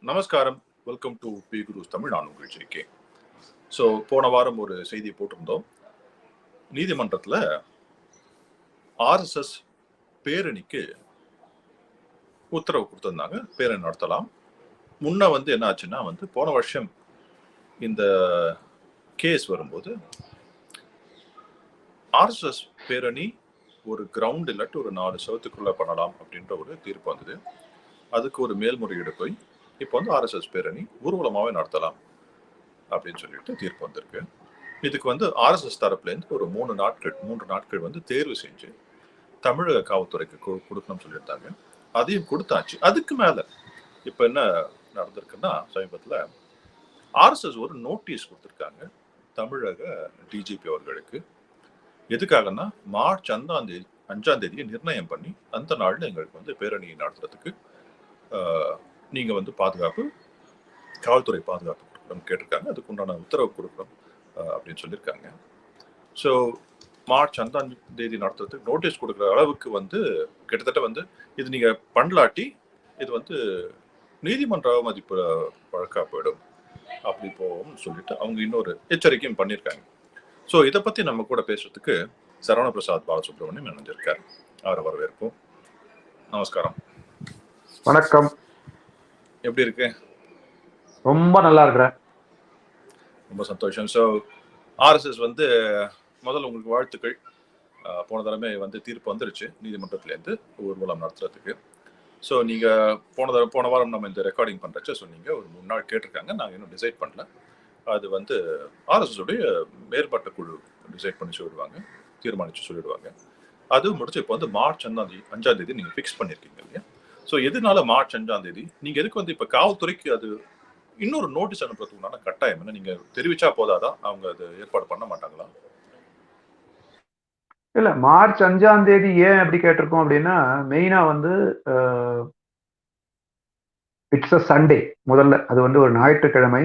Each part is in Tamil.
நமஸ்காரம். வெல்கம் டு பி குருஸ் தமிழ். நான் உங்கள் ஜே.கே. ஸோ போன வாரம் ஒரு செய்தியை போட்டிருந்தோம். நீதிமன்றத்தில் ஆர்எஸ்எஸ் பேரணிக்கு உத்தரவு கொடுத்துருந்தாங்க, பேரணி நடத்தலாம். முன்ன என்ன ஆச்சுன்னா போன வருஷம் இந்த கேஸ் வரும்போது ஆர்எஸ்எஸ் பேரணி ஒரு கிரவுண்ட் இல்லாட்டி ஒரு 4 சவத்துக்குள்ள பண்ணலாம் அப்படின்ற ஒரு தீர்ப்பு வந்தது. அதுக்கு ஒரு மேல்முறையீடு போய் இப்போ ஆர்எஸ்எஸ் பேரணி ஊர்வலமாகவே நடத்தலாம் அப்படின்னு சொல்லிட்டு தீர்ப்பு வந்திருக்கு. இதுக்கு ஆர்எஸ்எஸ் தரப்புலேருந்து ஒரு 3 நாட்கள் தேர்வு செஞ்சு தமிழக காவல்துறைக்கு கொடுக்கணும்னு சொல்லியிருந்தாங்க. அதையும் கொடுத்தாச்சு. அதுக்கு மேலே இப்போ என்ன நடந்திருக்குன்னா, சமீபத்தில் ஆர்எஸ்எஸ் ஒரு நோட்டீஸ் கொடுத்துருக்காங்க தமிழக டிஜிபி அவர்களுக்கு. எதுக்காகன்னா, மார்ச் 5ஆம் தேதியை நிர்ணயம் பண்ணி அந்த நாளில் எங்களுக்கு பேரணி நடத்துறதுக்கு நீங்கள் பாதுகாப்பு, காவல்துறை பாதுகாப்பு கொடுக்கணும்னு கேட்டிருக்காங்க. அதுக்கு உண்டான உத்தரவு கொடுக்கணும் அப்படின்னு சொல்லியிருக்காங்க. ஸோ மார்ச் 5ஆம் தேதி நடத்துறதுக்கு நோட்டீஸ் கொடுக்குற அளவுக்கு கிட்டத்தட்ட இது நீங்கள் பண்ணலாட்டி இது நீதிமன்ற அவமதிப்பு வழக்காக போயிடும் அப்படி போகும்னு சொல்லிட்டு அவங்க இன்னொரு எச்சரிக்கையும் பண்ணியிருக்காங்க. ஸோ இதை பற்றி நம்ம கூட பேசுறதுக்கு சரவண பிரசாத் பாலசுப்ரமணியம் இணைஞ்சிருக்கார். அவரை வரவேற்போம். நமஸ்காரம். வணக்கம். எப்படி இருக்கு? ரொம்ப நல்லா இருக்கிறேன். ரொம்ப சந்தோஷம். ஸோ ஆர்எஸ்எஸ் முதல்ல உங்களுக்கு வாழ்த்துக்கள். போன தடவை தீர்ப்பு வந்துருச்சு நீதிமன்றத்துலேருந்து ஊர்வலம் நடத்துறதுக்கு. ஸோ நீங்கள் போன வாரம் நம்ம இந்த ரெக்கார்டிங் பண்ணுறச்ச சொன்னீங்க ஒரு 3 நாள் கேட்டிருக்காங்க. நாங்கள் இன்னும் டிசைட் பண்ணல. அது ஆர்எஸ்எஸ் உடைய மேற்பட்ட குழு டிசைட் பண்ணி சொல்லிடுவாங்க, தீர்மானித்து சொல்லிடுவாங்க. அது முடிச்சு இப்போ மார்ச் 5ஆம் தேதி நீங்கள் ஃபிக்ஸ் பண்ணியிருக்கீங்க இல்லையா? ஸோ எதனால மார்ச் 5ஆம் தேதி? நீங்கள் எதுக்கு இப்போ காவல்துறைக்கு அது இன்னொரு நோட்டீஸ் அனுப்புறதுக்குனால கட்டாயம் என்ன? நீங்கள் தெரிவிச்சா போதாதான், அவங்க அது ஏற்பாடு பண்ண மாட்டாங்களா? இல்ல, மார்ச் 5ஆம் தேதி ஏன் அப்படி கேட்டிருக்கோம் அப்படின்னா, மெயினா இட்ஸ் அ சண்டே. முதல்ல அது ஒரு ஞாயிற்றுக்கிழமை.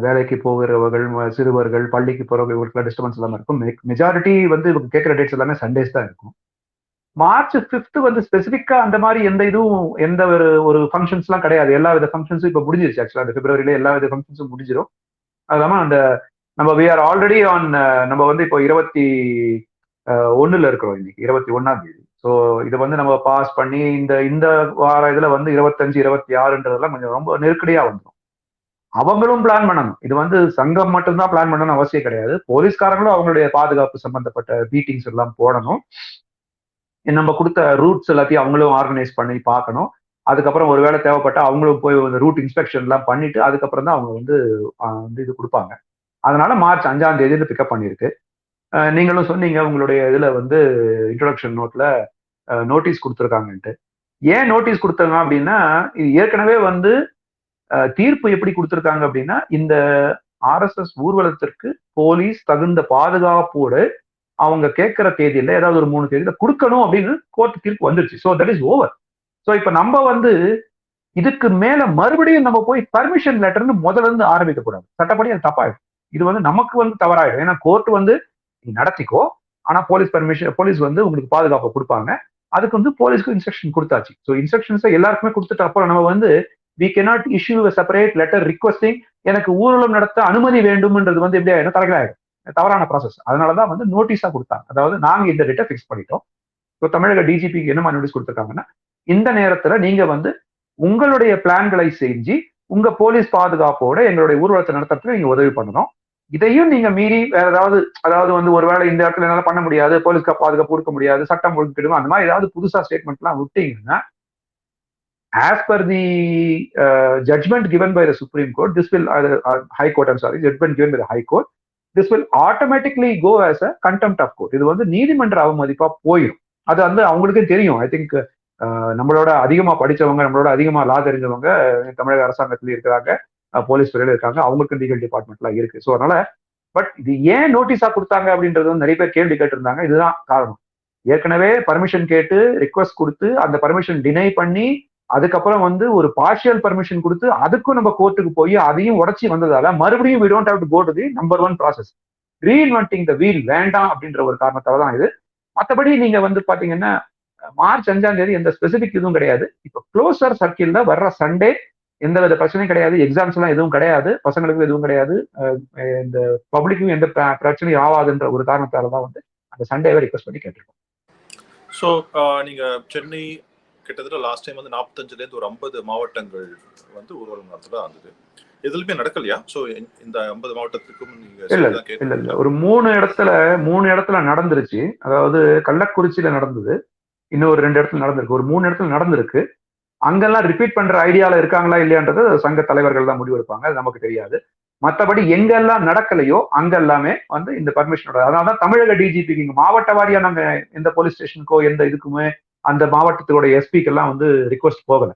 வேலைக்கு போகிறவர்கள், சிறுவர்கள், பள்ளிக்கு போறவர்களுக்கு டிஸ்டர்பன்ஸ் இல்லாமல் இருக்கும். மெஜாரிட்டி இவங்க கேட்கிற டேட்ஸ் எல்லாமே சண்டேஸ் தான் இருக்கும். மார்ச் 5 ஸ்பெசிபிக்கா அந்த மாதிரி எந்த ஒரு ஃபங்க்ஷன்ஸ் எல்லாம் கிடையாது. எல்லா வித ஃபங்க்ஷன்ஸும் இப்ப முடிஞ்சிருச்சு. ஆக்சுவலா அந்த பிப்ரவரியில எல்லா வித ஃபங்க்ஷன்ஸும் முடிஞ்சிடும். அது இல்லாம நம்ம வி ஆர் ஆல்ரெடி ஆன். நம்ம இப்போ 21ல இருக்கிறோம். இன்னைக்கு 21ஆம் தேதி. ஸோ இதை நம்ம பாஸ் பண்ணி இந்த வார இதுல 25, 26ன்றதெல்லாம் கொஞ்சம் ரொம்ப நெருக்கடியா வந்துடும். அவங்களும் பிளான் பண்ணணும். இது சங்கம் மட்டும்தான் பிளான் பண்ணணும்னு அவசியம் கிடையாது. போலீஸ்காரங்களும் அவங்களுடைய பாதுகாப்பு சம்பந்தப்பட்ட மீட்டிங்ஸ் எல்லாம் போடணும். நம்ம கொடுத்த ரூட்ஸ் எல்லாத்தையும் அவங்களும் ஆர்கனைஸ் பண்ணி பார்க்கணும். அதுக்கப்புறம் ஒருவேளை தேவைப்பட்ட அவங்களும் போய் ரூட் இன்ஸ்பெக்ஷன் எல்லாம் பண்ணிட்டு அதுக்கப்புறம் தான் அவங்க இது கொடுப்பாங்க. அதனால மார்ச் 5ஆம் தேதி பிக்கப் பண்ணியிருக்கு. நீங்களும் சொன்னீங்க உங்களுடைய இதுல இன்ட்ரோடக்ஷன் நோட்ல நோட்டீஸ் கொடுத்துருக்காங்கன்ட்டு. ஏன் நோட்டீஸ் கொடுத்தாங்க அப்படின்னா, இது ஏற்கனவே தீர்ப்பு எப்படி கொடுத்துருக்காங்க அப்படின்னா, இந்த ஆர்எஸ்எஸ் ஊர்வலத்திற்கு போலீஸ் தகுந்த பாதுகாப்போடு அவங்க கேட்கிற தேதியில ஏதாவது ஒரு 3 தேதியில கொடுக்கணும் அப்படின்னு கோர்ட் தீர்ப்பு வந்துருச்சு. So that is over. So இப்ப நம்ம இதுக்கு மேல மறுபடியும் நம்ம போய் பர்மிஷன் லெட்டர்னு முதல்ல இருந்து ஆரம்பிக்க கூடாது. சட்டப்படி அது தப்பாயிடும். இது நமக்கு தவறாயிடும். ஏன்னா கோர்ட் நீ நடத்திக்கோ, ஆனா போலீஸ் உங்களுக்கு பாதுகாப்பு கொடுப்பாங்க. அதுக்கு போலீஸ்க்கு இன்ஸ்ட்ரக்ஷன் கொடுத்தாச்சு. ஸோ இன்ஸ்ட்ரக்ஷன்ஸை எல்லாருக்குமே கொடுத்துட்டு அப்புறம் நம்ம we cannot issue a separate letter requesting எனக்கு ஊர்வலம் நடத்த அனுமதி வேண்டும்ன்றது எப்படி ஆயிடும்? தலைகளாயிடும். தவறான ப்ராசஸ். அதனாலதான் நோட்டீஸா கொடுத்தாங்க. அதாவது நாங்க இந்த டேட்டை ஃபிக்ஸ் பண்ணிட்டோம். இப்போ தமிழக டிஜிபிக்கு என்ன நோட்டீஸ் கொடுத்துருக்காங்கன்னா, இந்த நேரத்துல நீங்க உங்களுடைய பிளான்களை செஞ்சு உங்க போலீஸ் பாதுகாப்போட எங்களுடைய ஊர்வலத்தை நடத்துறதுக்கு நீங்க உதவி பண்ணணும். இதையும் நீங்க மீறி வேற அதாவது ஒருவேளை இந்த இடத்துல என்னால பண்ண முடியாது, போலீஸ்க்கு பாதுகாப்பு கொடுக்க முடியாது, சட்டம் ஒழுங்கிடும், அந்த மாதிரி ஏதாவது புதுசா ஸ்டேட்மெண்ட் எல்லாம் விட்டீங்கன்னா, as per the judgment given by the Supreme Court, this will High Court, I'm sorry, judgment given by the High Court, this will automatically go as a contempt of court. இது நீதிமன்ற அவமதிப்பா போயிடும். அது அவங்களுக்கே தெரியும். ஐ திங்க் நம்மளோட அதிகமா படிச்சவங்க, நம்மளோட அதிகமா லா தெரிஞ்சவங்க தமிழக அரசாங்கத்துல இருக்கிறாங்க, போலீஸ் துறையில இருக்காங்க, அவங்களுக்கு லீகல் டிபார்ட்மெண்ட்லாம் இருக்கு. ஸோ அதனால பட் இது ஏன் நோட்டீஸா கொடுத்தாங்க அப்படின்றது நிறைய பேர் கேள்வி கேட்டிருந்தாங்க. இதுதான் காரணம். ஏற்கனவே பர்மிஷன் கேட்டு ரிக்வஸ்ட் கொடுத்து அந்த பர்மிஷன் டினை பண்ணி அதுக்கப்புறம் ஒரு பார்ஷியல் பர்மிஷன் கொடுத்து அதுக்கும் நம்ம கோர்ட்டுக்கு போய் அதையும் உடச்சி வந்ததால மறுபடியும் we don't have to go to the number 1 process. Reinventing the wheel வேண்டாம் அப்படின்ற ஒரு காரணத்தால தான் இது. மற்றபடி நீங்க பாத்தீங்கன்னா மார்ச் 5ஆம் தேதி எந்த ஸ்பெசிபிக் இதுவும் கிடையாது. இப்போ க்ளோசர் சர்க்கிள்ல வர்ற சண்டே எந்தவித பிரச்சனையும் கிடையாது, எக்ஸாம்ஸ் எல்லாம் எதுவும் கிடையாது, பசங்களுக்கும் எதுவும் கிடையாது, இந்த பப்ளிக்கும் எந்த பிரச்சனையும் ஆகாதுன்ற ஒரு காரணத்தால தான் வந்து அந்த சண்டேவை ரிக்வஸ்ட் பண்ணி கேட்டிருக்கோம். ஸோ நீங்க சென்னை கிட்டத்தட்ட லாஸ்ட் டைம் வந்து 45லேருந்து ஒரு 50 மாவட்டங்கள் வந்து ஊர்வலம் நடத்ததான் இருந்தது. எதுலுமே நடக்கலையா? ஸோ இந்த 50 மாவட்டத்துக்கும் நீங்க இல்ல ஒரு 3 இடத்துல நடந்துருச்சு. அதாவது கள்ளக்குறிச்சியில நடந்தது, இன்னொரு 2 இடத்துல நடந்திருக்கு, ஒரு 3 இடத்துல நடந்திருக்கு. அங்கெல்லாம் ரிப்பீட் பண்ற ஐடியால இருக்காங்களா இல்லையான்றது சங்க தலைவர்கள் தான் முடிவெடுப்பாங்க, அது நமக்கு தெரியாது. மற்றபடி எங்கெல்லாம் நடக்கலையோ அங்கெல்லாமே வந்து இந்த பர்மிஷனோட, அதனாலதான் தமிழக டிஜிபிக்கு இங்க மாவட்ட வாரியா நாங்க எந்த போலீஸ் ஸ்டேஷனுக்கோ எந்த இதுக்குமே அந்த மாவட்டத்தோட எஸ்பிக்கு எல்லாம் வந்து ரிக்வஸ்ட் போகல,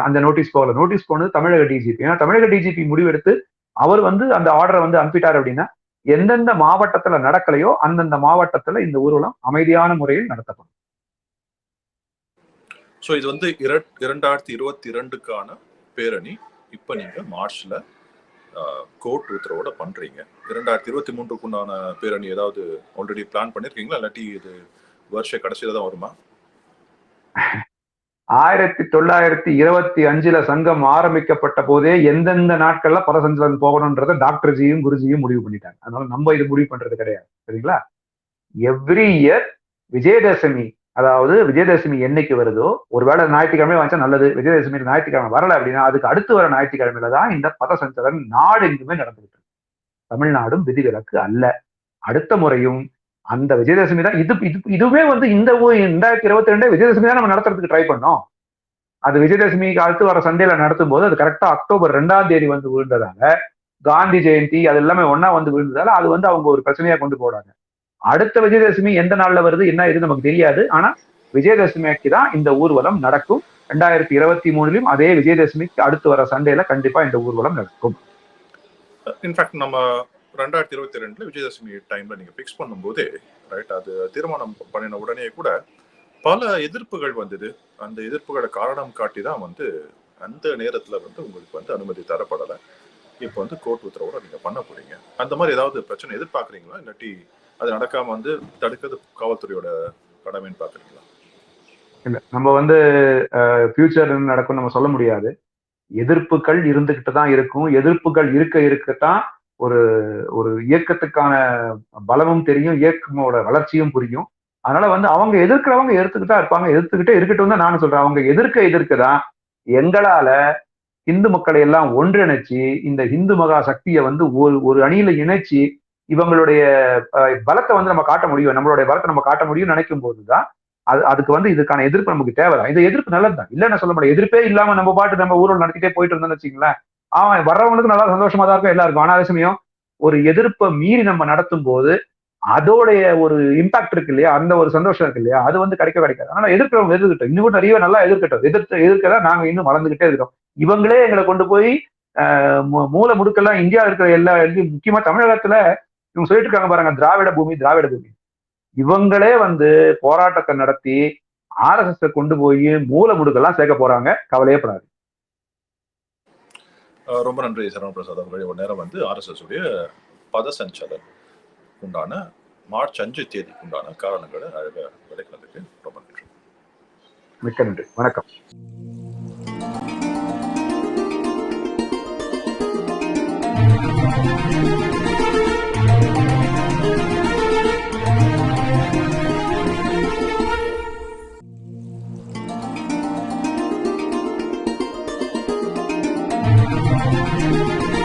அந்த நோட்டீஸ் போகல. நோட்டீஸ் போனது தமிழக டிஜிபி. ஏன்னா தமிழக டிஜிபி முடிவெடுத்து அவர் வந்து அந்த ஆர்டரை வந்து அனுப்பிட்டார் அப்படின்னா எந்தெந்த மாவட்டத்துல நடக்கலையோ அந்தந்த மாவட்டத்துல இந்த ஊர்வலம் அமைதியான முறையில் நடத்தப்படும். ஸோ இது வந்து 2022க்கான பேரணி இப்ப நீங்க மார்ச்ல கோர்ட் உத்தரவோட பண்றீங்க. 2023க்குண்டான பேரணி ஏதாவது ஆல்ரெடி பிளான் பண்ணிருக்கீங்களா, இல்லாட்டி இது வருஷ கடைசியில தான் வருமா? 1925 சங்கம் ஆரம்பிக்கப்பட்ட போதே எந்தெந்த நாட்கள்ல பதசஞ்சலம் போகணும்ன்றத டாக்டர்ஜியும் குருஜியும் முடிவு பண்ணிட்டாங்க. அதனால நம்ம இது முடிவு பண்றது கிடையாது, சரிங்களா? எவ்ரி இயர் விஜயதசமி, அதாவது விஜயதசமி என்னைக்கு வருதோ, ஒருவேளை ஞாயிற்றுக்கிழமை வந்துச்சா நல்லது, விஜயதசமி ஞாயிற்றுக்கிழமை வரல அப்படின்னா அதுக்கு அடுத்து வர ஞாயிற்றுக்கிழமையில தான் இந்த பதசஞ்சலன் நாடு எங்குமே நடந்துகிட்டு இருக்கு. தமிழ்நாடும் விதிவிலக்கு அல்ல. அடுத்த முறையும் அந்த விஜயதசமி தான் இதுவே வந்து இந்த 2022 விஜயதசமி தான் நம்ம நடத்துறதுக்கு ட்ரை பண்ணோம். அது விஜயதசமிக்கு அடுத்து வர சண்டேல நடத்தும் போது அது கரெக்டா அக்டோபர் 2ஆம் தேதி வந்து விழுந்ததால, காந்தி ஜெயந்தி அது எல்லாமே ஒன்னா வந்து விழுந்ததால அது வந்து அவங்க ஒரு பிரச்சனையா கொண்டு போறாங்க. அடுத்த விஜயதசமி எந்த நாள்ல வருது என்ன இது நமக்கு தெரியாது. ஆனா விஜயதசமிக்கு தான் இந்த ஊர்வலம் நடக்கும். 2023லும் அதே விஜயதசமிக்கு அடுத்து வர சண்டேல கண்டிப்பா இந்த ஊர்வலம் நடக்கும். இன்ஃபேக்ட் நம்ம 2022 விஜயதசமி டைம்ல நீங்க பிக்ஸ் பண்ணும்போதே ரைட், அது தீர்மானம் பண்ணின உடனே கூட பல எதிர்ப்புகள் வந்தது. அந்த எதிர்ப்புகளை காரணம் காட்டி தான் வந்து அந்த நேரத்துல வந்து உங்களுக்கு வந்து அனுமதி தரப்படலை. இப்போ வந்து கோர்ட் உத்தரவோட நீங்க பண்ண போறீங்க. அந்த மாதிரி ஏதாவது பிரச்சனை எதிர்பார்க்குறீங்களா, இல்லாட்டி அது நடக்காம வந்து தடுக்கிறது காவல்துறையோட கடமைன்னு பாக்குறீங்களா? இல்ல, நம்ம வந்து ஃபியூச்சர் நடக்கும் நம்ம சொல்ல முடியாது. எதிர்ப்புகள் இருந்துகிட்டு தான் இருக்கும். எதிர்ப்புகள் இருக்கத்தான் ஒரு ஒரு இயக்கத்துக்கான பலமும் தெரியும், இயக்கமோட வளர்ச்சியும் புரியும். அதனால வந்து அவங்க எதிர்க்கிறவங்க எதிர்த்துக்கிட்டா இருப்பாங்க, எதிர்த்துக்கிட்டே இருக்கட்டும் தான் நானும் சொல்றேன். அவங்க எதிர்க்கதான் எங்களால இந்து மக்களை எல்லாம் ஒன்றிணைச்சு இந்த இந்து மகா சக்தியை வந்து ஒரு அணியில இணைச்சு இவங்களுடைய பலத்தை வந்து நம்ம காட்ட முடியும், நம்மளுடைய பலத்தை நம்ம காட்ட முடியும் நினைக்கும் போதுதான் அதுக்கு வந்து இதுக்கான எதிர்ப்பு நமக்கு தேவைதான். இந்த எதிர்ப்பு நல்லதுதான், இல்லைன்னு சொல்ல முடியாது. எதிர்ப்பே இல்லாம நம்ம பாட்டு நம்ம ஊரில் நடத்திட்டே போயிட்டு இருந்தோம்னு வச்சுங்களேன், அவன் வர்றவங்களுக்கு நல்லா சந்தோஷமா தான் இருக்கும் எல்லாருக்கும். ஆனா அதே சமயம் ஒரு எதிர்ப்பை மீறி நம்ம நடத்தும் போது அதோடைய ஒரு இம்பாக்ட் இருக்கு இல்லையா, அந்த ஒரு சந்தோஷம் இருக்கு இல்லையா, அது வந்து கிடைக்காது. ஆனா எதிர்க்கிறவங்க எதிர்க்கிட்டோம், இன்னும் நிறைய நல்லா எதிர்க்கதான் நாங்க இன்னும் வளர்ந்துகிட்டே இருக்கிறோம். இவங்களே எங்களை கொண்டு போய் மூல முடுக்கெல்லாம் இந்தியா இருக்கிற எல்லா முக்கியமா தமிழகத்துல இவங்க சொல்லிட்டு இருக்காங்க பாருங்க, திராவிட பூமி. இவங்களே வந்து போராட்டத்தை நடத்தி RSS கொண்டு போய் மூல முடுக்கெல்லாம் சேர்க்க போறாங்க, கவலையே படாது. ரொம்ப நன்றி சரவண பிரசாத் அவர்களுடைய ஒரு நேரம் வந்து RSS உடைய பதசஞ்சலன் உண்டான மார்ச் 5 தேதிக்கு உண்டான காரணங்களை அழக விளக்கினதுக்கு ரொம்ப நன்றி. மிக்க நன்றி, வணக்கம். Thank you.